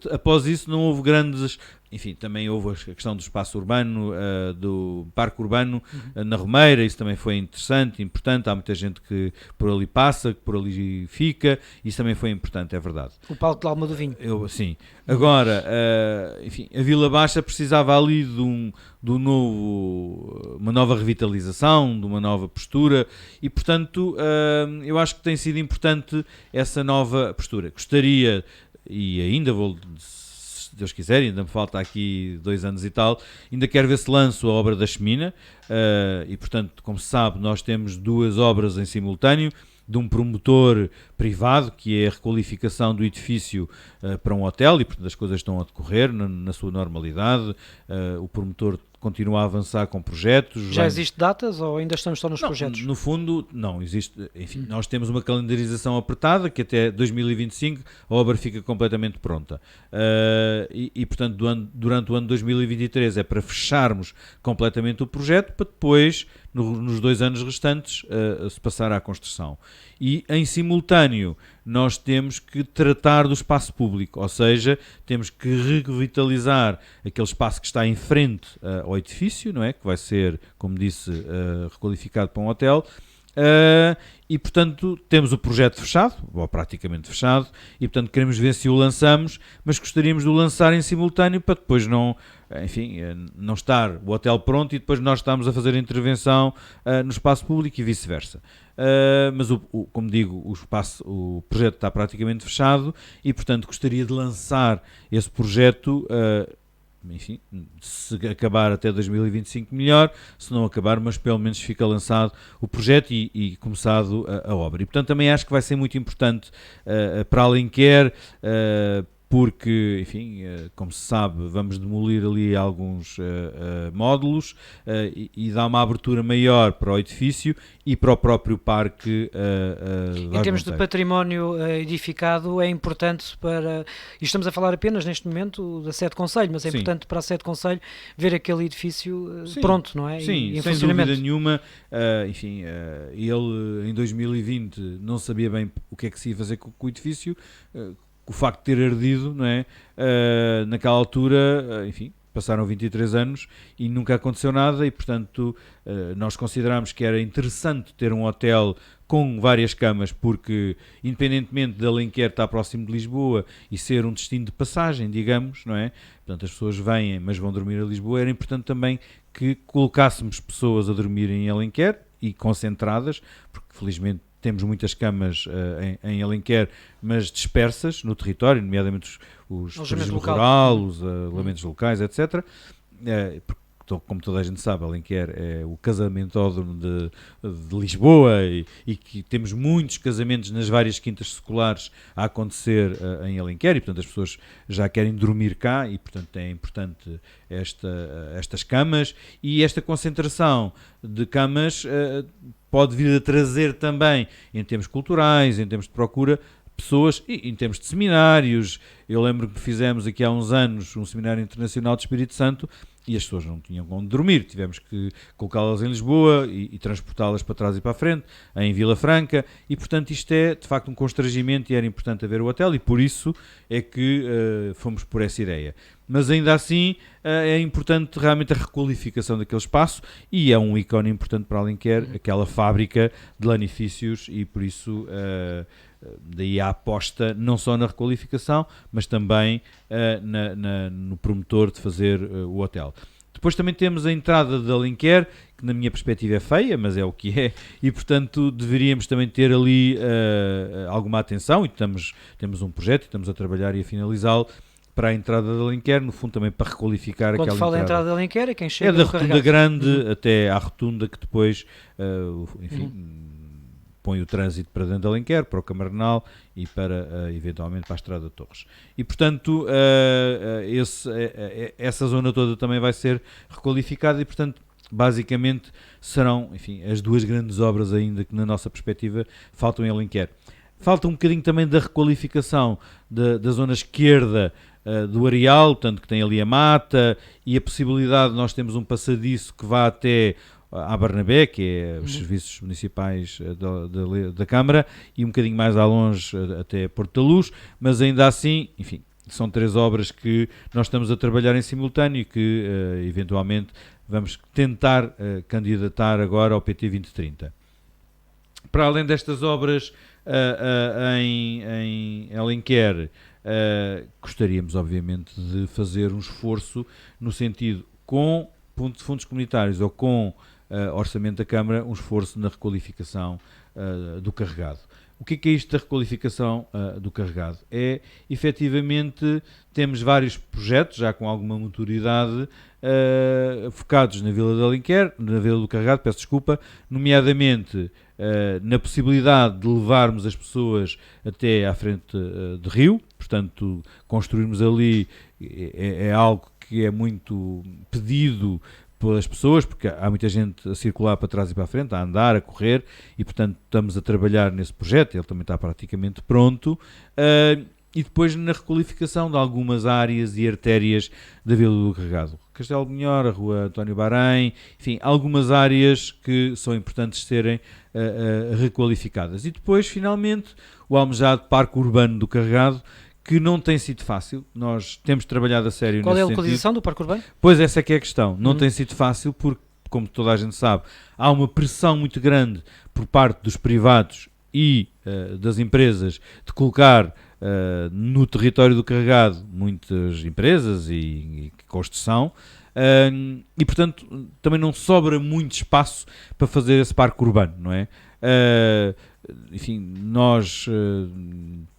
Speaker 2: após isso não houve grandes... Enfim, também houve a questão do espaço urbano, do parque urbano na Romeira, isso também foi interessante, importante, há muita gente que por ali passa, que por ali fica, isso também foi importante, é verdade.
Speaker 1: O Palco de Alma do Vinho.
Speaker 2: Sim. Agora, enfim, a Vila Baixa precisava ali de uma nova revitalização, de uma nova postura, e portanto eu acho que tem sido importante essa nova postura. Gostaria, e ainda vou... se Deus quiser, ainda me falta aqui 2 anos e tal, ainda quero ver se lanço a obra da Chemina, e portanto, como se sabe, nós temos 2 obras em simultâneo, de um promotor privado, que é a requalificação do edifício para um hotel, e portanto as coisas estão a decorrer na sua normalidade, o promotor continua a avançar com projetos.
Speaker 1: Já existe datas ou ainda estamos só nos projetos?
Speaker 2: No fundo, não existe. Enfim, nós temos uma calendarização apertada que até 2025 a obra fica completamente pronta. E portanto, durante o ano 2023 é para fecharmos completamente o projeto, para depois, nos 2 anos restantes, se passar à construção. E em simultâneo nós temos que tratar do espaço público, ou seja, temos que revitalizar aquele espaço que está em frente ao edifício, não é? Que vai ser, como disse, requalificado para um hotel. E portanto temos o projeto fechado, ou praticamente fechado, e portanto queremos ver se o lançamos, mas gostaríamos de o lançar em simultâneo para depois não estar o hotel pronto e depois nós estamos a fazer a intervenção no espaço público e vice-versa. Mas como digo, o projeto está praticamente fechado e portanto gostaria de lançar esse projeto, enfim, se acabar até 2025 melhor, se não acabar, mas pelo menos fica lançado o projeto e começado a obra. E portanto também acho que vai ser muito importante para Alenquer, porque, enfim, como se sabe, vamos demolir ali alguns módulos e dar uma abertura maior para o edifício e para o próprio parque.
Speaker 1: Em termos de património edificado, é importante para... E estamos a falar apenas, neste momento, da sede Conselho, mas é importante para a sede Conselho ver aquele edifício pronto, não é?
Speaker 2: Sim, sem dúvida nenhuma. Enfim, ele em 2020 não sabia bem o que é que se ia fazer com o edifício, o facto de ter ardido, não é? Naquela altura, enfim, passaram 23 anos e nunca aconteceu nada e, portanto, nós considerámos que era interessante ter um hotel com várias camas, porque, independentemente de Alenquer estar próximo de Lisboa e ser um destino de passagem, digamos, não é? Portanto, as pessoas vêm, mas vão dormir a Lisboa, era importante também que colocássemos pessoas a dormir em Alenquer e concentradas, porque, felizmente, temos muitas camas em Alenquer, mas dispersas no território, nomeadamente os turismo rural, os alojamentos locais, etc. Porque, como toda a gente sabe, Alenquer é o casamentódromo de Lisboa e que temos muitos casamentos nas várias quintas seculares a acontecer em Alenquer e, portanto, as pessoas já querem dormir cá e, portanto, é importante estas camas e esta concentração de camas pode vir a trazer também, em termos culturais, em termos de procura, pessoas, e em termos de seminários. Eu lembro que fizemos aqui há uns anos um seminário internacional de Espírito Santo e as pessoas não tinham onde dormir, tivemos que colocá-las em Lisboa e transportá-las para trás e para a frente, em Vila Franca, e portanto isto é de facto um constrangimento e era importante haver o hotel, e por isso é que fomos por essa ideia. Mas ainda assim é importante realmente a requalificação daquele espaço, e é um ícone importante para Alenquer, aquela fábrica de lanifícios, e por isso daí a aposta não só na requalificação, mas também no promotor de fazer o hotel. Depois também temos a entrada de Alenquer, que na minha perspectiva é feia, mas é o que é, e portanto deveríamos também ter ali alguma atenção, e temos um projeto, e estamos a trabalhar e a finalizá-lo, para a entrada de Alenquer, no fundo também para requalificar aquela entrada.
Speaker 1: Quando fala entrada de Alenquer, é quem chega
Speaker 2: é da rotunda grande até à rotunda que depois, enfim, põe o trânsito para dentro de Alenquer, para o Camarenal e para, eventualmente, para a Estrada de Torres. E, portanto, essa zona toda também vai ser requalificada e, portanto, basicamente serão, enfim, as duas grandes obras ainda que, na nossa perspectiva, faltam em Alenquer. Falta um bocadinho também da requalificação da zona esquerda do Areal, tanto que tem ali a mata, e a possibilidade de nós termos um passadiço que vá até à Barnabé, que é os serviços municipais da Câmara, e um bocadinho mais a longe até Porto da Luz, mas ainda assim, enfim, são 3 obras que nós estamos a trabalhar em simultâneo e que eventualmente vamos tentar candidatar agora ao PT 2030. Para além destas obras em Alenquer, gostaríamos obviamente de fazer um esforço no sentido, com fundos comunitários ou com orçamento da Câmara, um esforço na requalificação do carregado. O que é isto da requalificação do carregado? É, efetivamente, temos vários projetos, já com alguma maturidade, focados na Vila de Alenquer, na Vila do Carregado, peço desculpa, nomeadamente na possibilidade de levarmos as pessoas até à frente de Rio, portanto, construirmos ali é algo que é muito pedido pelas pessoas, porque há muita gente a circular para trás e para a frente, a andar, a correr, e portanto estamos a trabalhar nesse projeto, ele também está praticamente pronto, e depois na requalificação de algumas áreas e artérias da Vila do Carregado. Castelo de Melhor, a Rua António Barém, enfim, algumas áreas que são importantes serem requalificadas. E depois, finalmente, o almejado Parque Urbano do Carregado, que não tem sido fácil. Nós temos trabalhado a sério nesse sentido.
Speaker 1: Qual é a localização do Parque Urbano?
Speaker 2: Pois, essa é que é a questão. Não tem sido fácil porque, como toda a gente sabe, há uma pressão muito grande por parte dos privados e das empresas de colocar no território do Carregado muitas empresas e construção, e portanto também não sobra muito espaço para fazer esse parque urbano, não é? Enfim, nós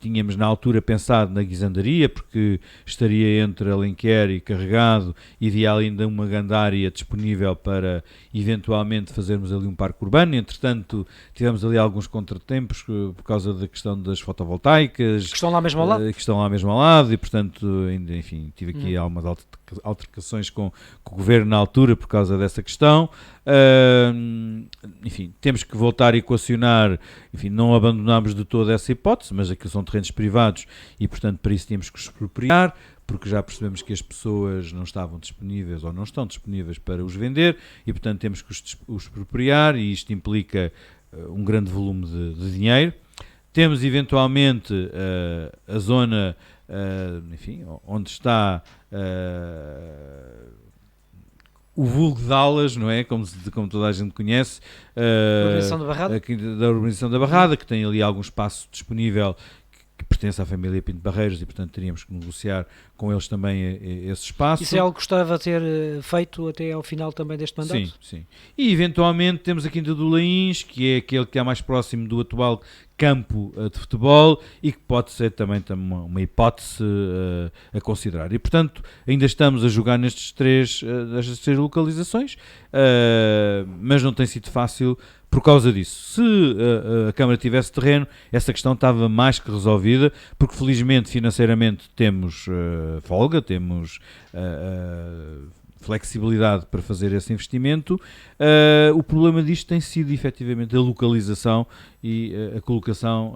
Speaker 2: tínhamos na altura pensado na guisandaria, porque estaria entre Alenquer e Carregado e havia ainda uma grande área disponível para eventualmente fazermos ali um parque urbano. Entretanto, tivemos ali alguns contratempos por causa da questão das fotovoltaicas
Speaker 1: que estão lá mesmo ao lado,
Speaker 2: e portanto, enfim, tive aqui algumas altercações com o governo na altura por causa dessa questão. Enfim, temos que voltar a equacionar, enfim, não abandonamos de toda essa hipótese, mas aqui são terrenos privados e portanto para isso temos que os expropriar, porque já percebemos que as pessoas não estavam disponíveis ou não estão disponíveis para os vender e portanto temos que os expropriar, e isto implica um grande volume de dinheiro. Temos eventualmente a zona, enfim, onde está o vulgo de Alas, não é? Como toda a gente conhece, da urbanização da Barrada, que tem ali algum espaço disponível que pertence à família Pinto Barreiros e, portanto, teríamos que negociar com eles também esse espaço.
Speaker 1: Isso é algo que gostava de ter feito até ao final também deste mandato?
Speaker 2: Sim, sim. E, eventualmente, temos a Quinta do Laíns, que é aquele que é mais próximo do atual campo de futebol e que pode ser também uma hipótese a considerar. E, portanto, ainda estamos a jogar nestas três localizações, mas não tem sido fácil por causa disso. Se a Câmara tivesse terreno, essa questão estava mais que resolvida, porque felizmente financeiramente temos folga, temos flexibilidade para fazer esse investimento. O problema disto tem sido efetivamente a localização e a colocação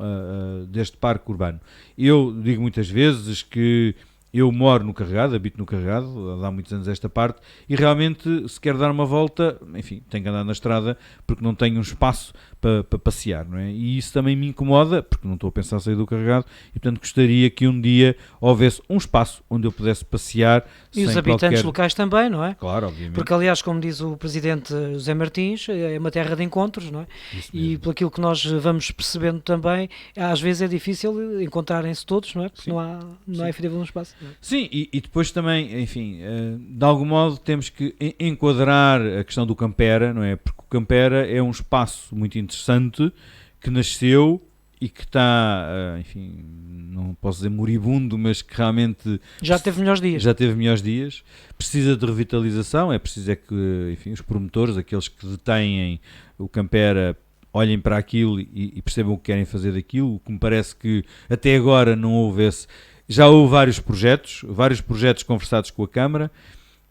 Speaker 2: deste parque urbano. Eu digo muitas vezes que eu moro no Carregado, habito no Carregado, há muitos anos esta parte, e realmente, se quer dar uma volta, enfim, tenho que andar na estrada porque não tenho um espaço para passear, não é? E isso também me incomoda, porque não estou a pensar em sair do Carregado, e portanto gostaria que um dia houvesse um espaço onde eu pudesse passear.
Speaker 1: E os habitantes locais também, não é?
Speaker 2: Claro, obviamente.
Speaker 1: Porque, aliás, como diz o presidente José Martins, é uma terra de encontros, não é? E pelo aquilo que nós vamos percebendo também, às vezes é difícil encontrarem-se todos, não é? Porque não há efetivo um espaço.
Speaker 2: Sim, e depois também, enfim, de algum modo temos que enquadrar a questão do Campera, não é? Porque o Campera é um espaço muito interessante que nasceu e que está, enfim, não posso dizer moribundo, mas que realmente
Speaker 1: já teve melhores dias.
Speaker 2: Já teve melhores dias. Precisa de revitalização, é preciso que, enfim, os promotores, aqueles que detêm o Campera, olhem para aquilo e percebam o que querem fazer daquilo. O que me parece que até agora não houve esse. Já houve vários projetos conversados com a Câmara,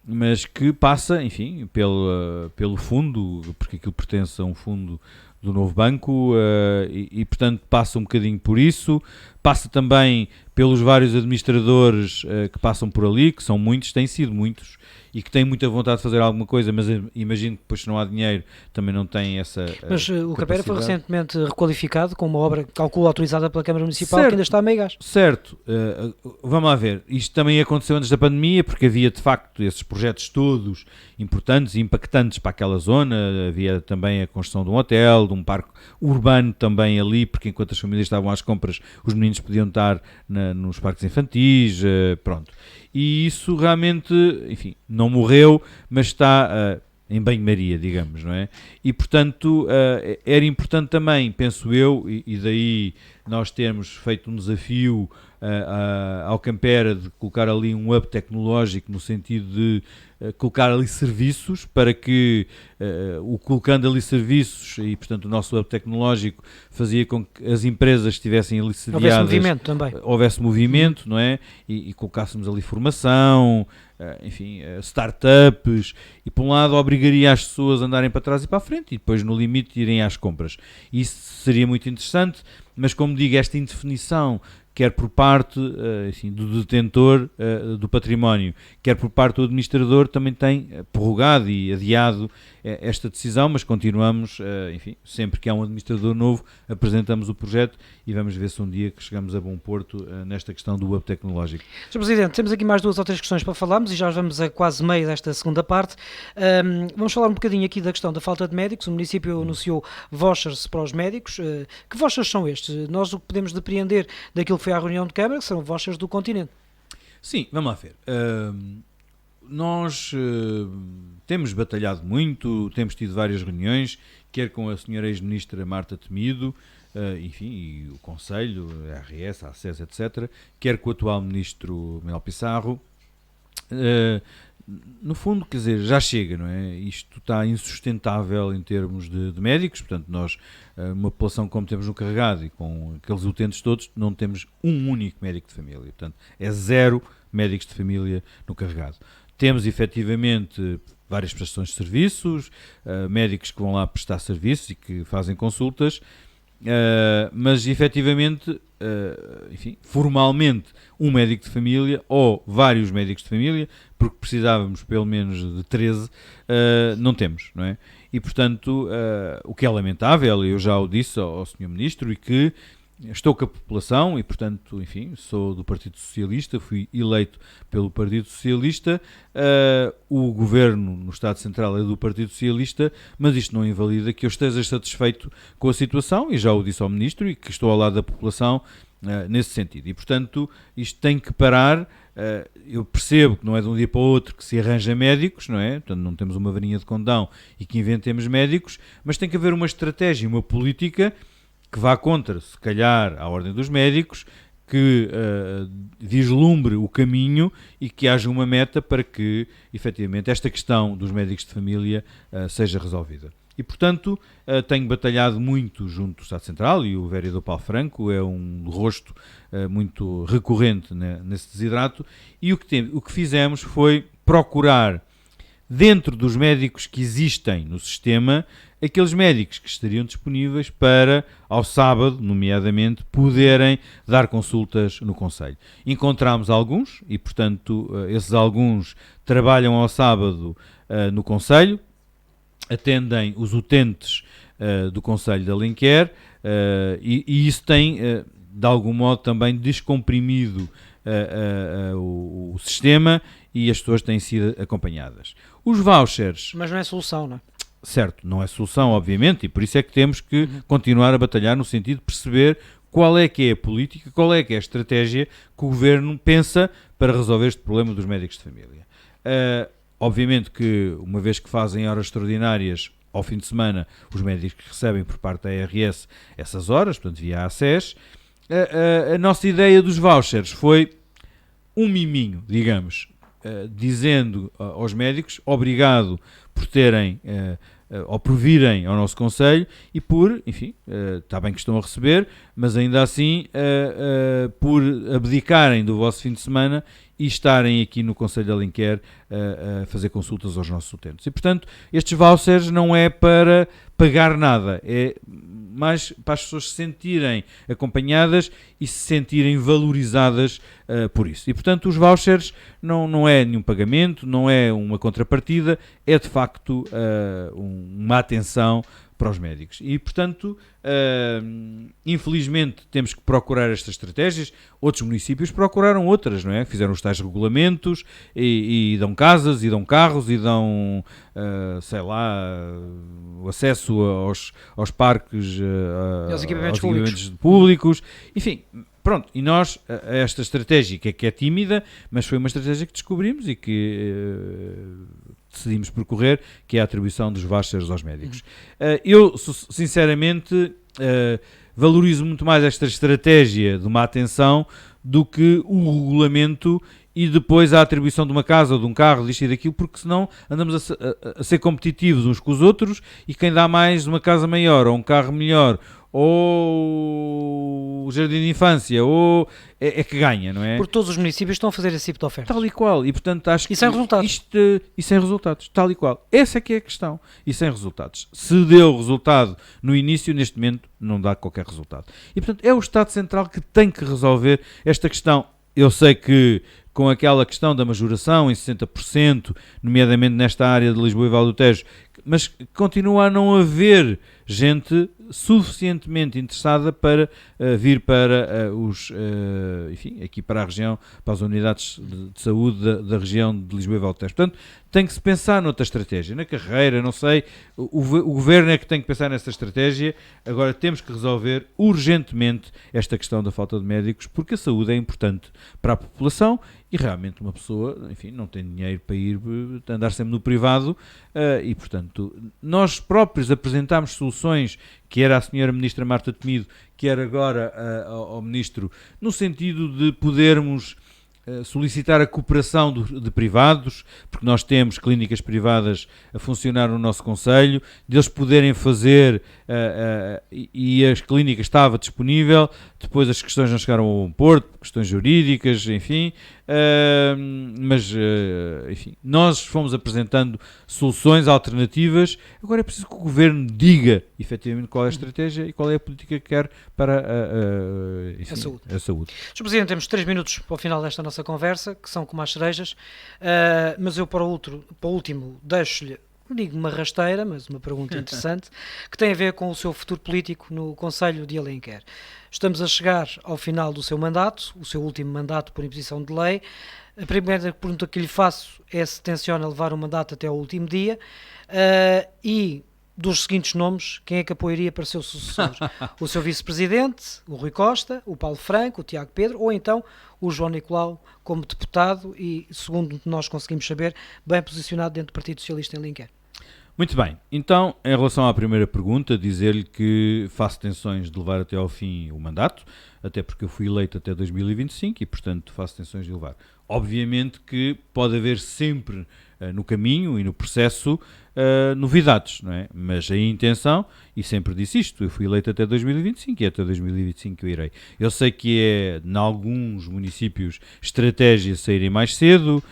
Speaker 2: mas que passa, enfim, pelo fundo, porque aquilo pertence a um fundo do novo banco, e portanto passa um bocadinho por isso, passa também pelos vários administradores que passam por ali, que são muitos, têm sido muitos, e que têm muita vontade de fazer alguma coisa, mas imagino que depois, se não há dinheiro, também não têm essa
Speaker 1: Mas o Campera foi recentemente requalificado com uma obra, calculo, autorizada pela Câmara Municipal, certo, que ainda está a meio gás.
Speaker 2: Certo, vamos lá ver, isto também aconteceu antes da pandemia, porque havia de facto esses projetos todos importantes e impactantes para aquela zona, havia também a construção de um hotel, de um parque urbano também ali, porque enquanto as famílias estavam às compras, os meninos podiam estar nos parques infantis, pronto. E isso realmente, enfim, não morreu, mas está em banho-maria, digamos, não é? E, portanto, era importante também, penso eu, e daí nós termos feito um desafio ao Campera de colocar ali um hub tecnológico no sentido de colocar ali serviços para que, colocando ali serviços e, portanto, o nosso hub tecnológico fazia com que as empresas estivessem ali sediadas.
Speaker 1: Houvesse movimento também.
Speaker 2: Houvesse movimento, não é? E colocássemos ali formação, enfim, startups, e por um lado obrigaria as pessoas a andarem para trás e para a frente e depois no limite irem às compras. Isso seria muito interessante, mas como digo, esta indefinição, quer por parte enfim, do detentor do património, quer por parte do administrador, também tem prorrogado e adiado esta decisão, mas continuamos, enfim, sempre que há um administrador novo, apresentamos o projeto e vamos ver se um dia que chegamos a bom porto nesta questão do hub tecnológico.
Speaker 1: Sr. Presidente, temos aqui mais 2 ou 3 questões para falarmos e já vamos a quase meio desta segunda parte. Vamos falar um bocadinho aqui da questão da falta de médicos. O município anunciou vouchers para os médicos. Que vouchers são estes? Nós o que podemos depreender daquilo que foi à reunião de Câmara, que são vouchers do continente.
Speaker 2: Sim, vamos lá ver. Nós temos batalhado muito, temos tido várias reuniões, quer com a senhora ex-ministra Marta Temido, enfim, e o Conselho, a ARS, a ACES, etc., quer com o atual ministro Manuel Pissarro. No fundo, quer dizer, já chega, não é? Isto está insustentável em termos de médicos, portanto, nós, uma população como temos no Carregado e com aqueles utentes todos, não temos um único médico de família, portanto, é 0 médicos de família no Carregado. Temos, efetivamente, várias prestações de serviços, médicos que vão lá prestar serviços e que fazem consultas, mas, efetivamente, enfim, formalmente, um médico de família ou vários médicos de família, porque precisávamos pelo menos de 13, não temos, não é? E, portanto, o que é lamentável, eu já o disse ao Sr. Ministro, e que estou com a população e, portanto, enfim, sou do Partido Socialista, fui eleito pelo Partido Socialista, o governo no Estado Central é do Partido Socialista, mas isto não invalida que eu esteja satisfeito com a situação, e já o disse ao Ministro, e que estou ao lado da população nesse sentido. E, portanto, isto tem que parar. Eu percebo que não é de um dia para o outro que se arranja médicos, não é? Portanto, não temos uma varinha de condão e que inventemos médicos, mas tem que haver uma estratégia, uma política que vá contra, se calhar, a ordem dos médicos, que vislumbre o caminho e que haja uma meta para que, efetivamente, esta questão dos médicos de família seja resolvida. E, portanto, tenho batalhado muito junto do Estado Central, e o vereador Paulo Franco é um rosto muito recorrente nesse desidrato, e o que fizemos foi procurar dentro dos médicos que existem no sistema, aqueles médicos que estariam disponíveis para, ao sábado, nomeadamente, poderem dar consultas no Conselho. Encontramos alguns e, portanto, esses alguns trabalham ao sábado no Conselho, atendem os utentes do Conselho de Alenquer e isso tem, de algum modo, também descomprimido o sistema e as pessoas têm sido acompanhadas. Os vouchers...
Speaker 1: Mas não é solução, não é?
Speaker 2: Certo, não é solução, obviamente, e por isso é que temos que continuar a batalhar no sentido de perceber qual é que é a política, qual é que é a estratégia que o Governo pensa para resolver este problema dos médicos de família. Obviamente que, uma vez que fazem horas extraordinárias ao fim de semana, os médicos recebem por parte da ARS essas horas, portanto via a ACES, a nossa ideia dos vouchers foi um miminho, digamos, dizendo aos médicos, obrigado por terem ou por virem ao nosso Conselho e por, enfim, está bem que estão a receber, mas ainda assim por abdicarem do vosso fim de semana e estarem aqui no Conselho de Alenquer a fazer consultas aos nossos utentes. E, portanto, estes vouchers não é para pagar nada, é mais para as pessoas se sentirem acompanhadas e se sentirem valorizadas por isso. E, portanto, os vouchers não é nenhum pagamento, não é uma contrapartida, é de facto uma atenção para os médicos. E, portanto, infelizmente temos que procurar estas estratégias. Outros municípios procuraram outras, não é? Fizeram os tais regulamentos e dão casas, e dão carros, e dão, sei lá, o acesso aos parques,
Speaker 1: aos equipamentos
Speaker 2: públicos. Enfim, pronto, e nós, esta estratégia que é tímida, mas foi uma estratégia que descobrimos e que decidimos percorrer, que é a atribuição dos vouchers aos médicos. Eu, sinceramente, valorizo muito mais esta estratégia de uma atenção do que o regulamento e depois a atribuição de uma casa ou de um carro, disto e daquilo, porque senão andamos a ser competitivos uns com os outros e quem dá mais uma casa maior ou um carro melhor ou o jardim de infância, ou é que ganha, não é?
Speaker 1: Porque todos os municípios estão a fazer esse tipo de ofertas.
Speaker 2: Tal e qual, e portanto acho que...
Speaker 1: E sem resultados.
Speaker 2: E sem resultados, tal e qual. Essa é que é a questão, e sem resultados. Se deu resultado no início, neste momento não dá qualquer resultado. E portanto é o Estado Central que tem que resolver esta questão. Eu sei que com aquela questão da majoração em 60%, nomeadamente nesta área de Lisboa e Vale do Tejo, mas continua a não haver gente suficientemente interessada para vir para enfim, aqui para a região, para as unidades de saúde da região de Lisboa e Vale do Tejo. Portanto, tem que se pensar noutra estratégia, na carreira, não sei, o Governo é que tem que pensar nessa estratégia. Agora temos que resolver urgentemente esta questão da falta de médicos, porque a saúde é importante para a população e realmente uma pessoa, enfim, não tem dinheiro para ir andar sempre no privado e, portanto, nós próprios apresentámos soluções, que era a senhora Ministra Marta Temido, que era agora ao Ministro, no sentido de podermos solicitar a cooperação de privados, porque nós temos clínicas privadas a funcionar no nosso concelho, deles poderem fazer e as clínicas estava disponível, depois as questões não chegaram ao bom porto, questões jurídicas, enfim, mas enfim, nós fomos apresentando soluções alternativas. Agora é preciso que o Governo diga efetivamente qual é a estratégia e qual é a política que quer para enfim, a saúde.
Speaker 1: Sr. Presidente, temos 3 minutos para o final desta nossa conversa, que são como as cerejas, mas eu para o último deixo-lhe, não digo uma rasteira, mas uma pergunta interessante, que tem a ver com o seu futuro político no Conselho de Alenquer. Estamos a chegar ao final do seu mandato, o seu último mandato por imposição de lei. A primeira pergunta que lhe faço é se tenciona levar o mandato até ao último dia e dos seguintes nomes, quem é que apoiaria para ser o sucessor? O seu vice-presidente, o Rui Costa, o Paulo Franco, o Tiago Pedro, ou então o João Nicolau como deputado e, segundo nós conseguimos saber, bem posicionado dentro do Partido Socialista em Alenquer.
Speaker 2: Muito bem, então em relação à primeira pergunta, dizer-lhe que faço tensões de levar até ao fim o mandato, até porque eu fui eleito até 2025 e portanto faço tensões de levar. Obviamente que pode haver sempre no caminho e no processo novidades, não é? Mas a intenção, e sempre disse isto, eu fui eleito até 2025 e até 2025 eu irei. Eu sei que é, em alguns municípios, estratégia saírem mais cedo,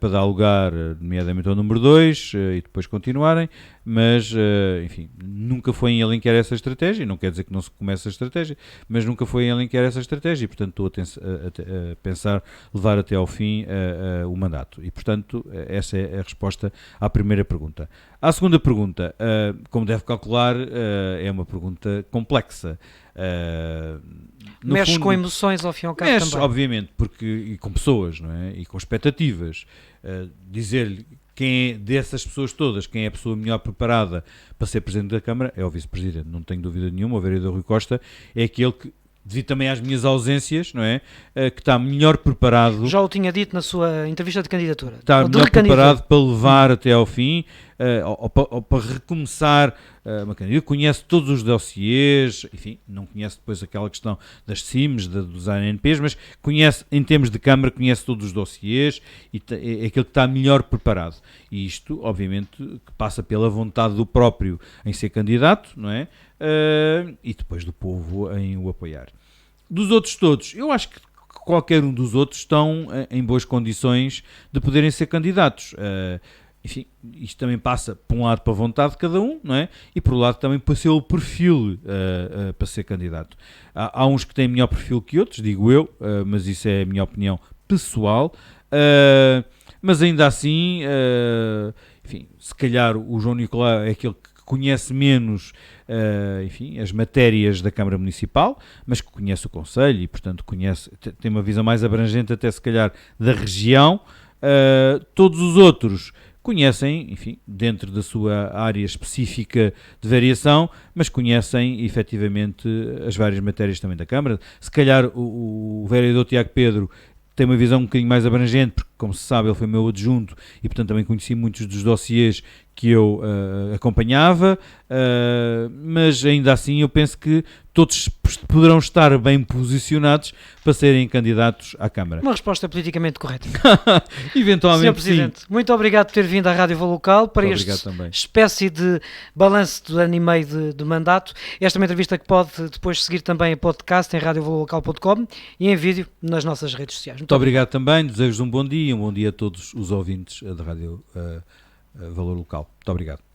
Speaker 2: para dar lugar, nomeadamente ao número 2, e depois continuarem, mas, enfim, nunca foi em Alenquer essa estratégia, não quer dizer que não se comece a estratégia, mas nunca foi em Alenquer essa estratégia, e portanto estou a pensar levar até ao fim o mandato. E portanto, essa é a resposta à primeira pergunta. À segunda pergunta, como deve calcular, é uma pergunta complexa.
Speaker 1: Mexe com emoções ao fim e ao cabo também.
Speaker 2: Obviamente, e com pessoas, não é? E com expectativas. Dizer-lhe quem é dessas pessoas todas, quem é a pessoa melhor preparada para ser Presidente da Câmara, é o Vice-Presidente, não tenho dúvida nenhuma. O vereador Rui Costa é aquele que, devido também às minhas ausências, não é? Que está melhor preparado.
Speaker 1: Já o tinha dito na sua entrevista de candidatura.
Speaker 2: Está melhor preparado para levar até ao fim, ou para recomeçar uma candidatura. Conhece todos os dossiês, enfim, não conhece depois aquela questão das CIMs, dos ANPs, mas conhece, em termos de Câmara, conhece todos os dossiês e é aquele que está melhor preparado. E isto, obviamente, que passa pela vontade do próprio em ser candidato, não é? E depois do povo em o apoiar. Dos outros todos, eu acho que qualquer um dos outros estão em boas condições de poderem ser candidatos. Enfim, isto também passa, por um lado, para a vontade de cada um, não é? E por outro lado também para o seu perfil para ser candidato. Há uns que têm melhor perfil que outros, digo eu, mas isso é a minha opinião pessoal. Mas ainda assim, enfim, se calhar o João Nicolau é aquele que conhece menos, enfim, as matérias da Câmara Municipal, mas que conhece o Conselho e, portanto, tem uma visão mais abrangente até, se calhar, da região. Todos os outros conhecem, enfim, dentro da sua área específica de variação, mas conhecem, efetivamente, as várias matérias também da Câmara. Se calhar o vereador Tiago Pedro tem uma visão um bocadinho mais abrangente, porque, como se sabe, ele foi meu adjunto e, portanto, também conheci muitos dos dossiês que eu acompanhava, mas ainda assim eu penso que todos poderão estar bem posicionados para serem candidatos à Câmara.
Speaker 1: Uma resposta politicamente correta.
Speaker 2: Eventualmente,
Speaker 1: Sr. Presidente, muito obrigado por ter vindo à Rádio Valor Local para esta espécie de balanço de ano e meio de mandato. Esta é uma entrevista que pode depois seguir também em podcast em radiovalorlocal.com e em vídeo nas nossas redes sociais.
Speaker 2: Muito obrigado também, desejo-vos um bom dia a todos os ouvintes da Rádio Valor Local. Muito obrigado.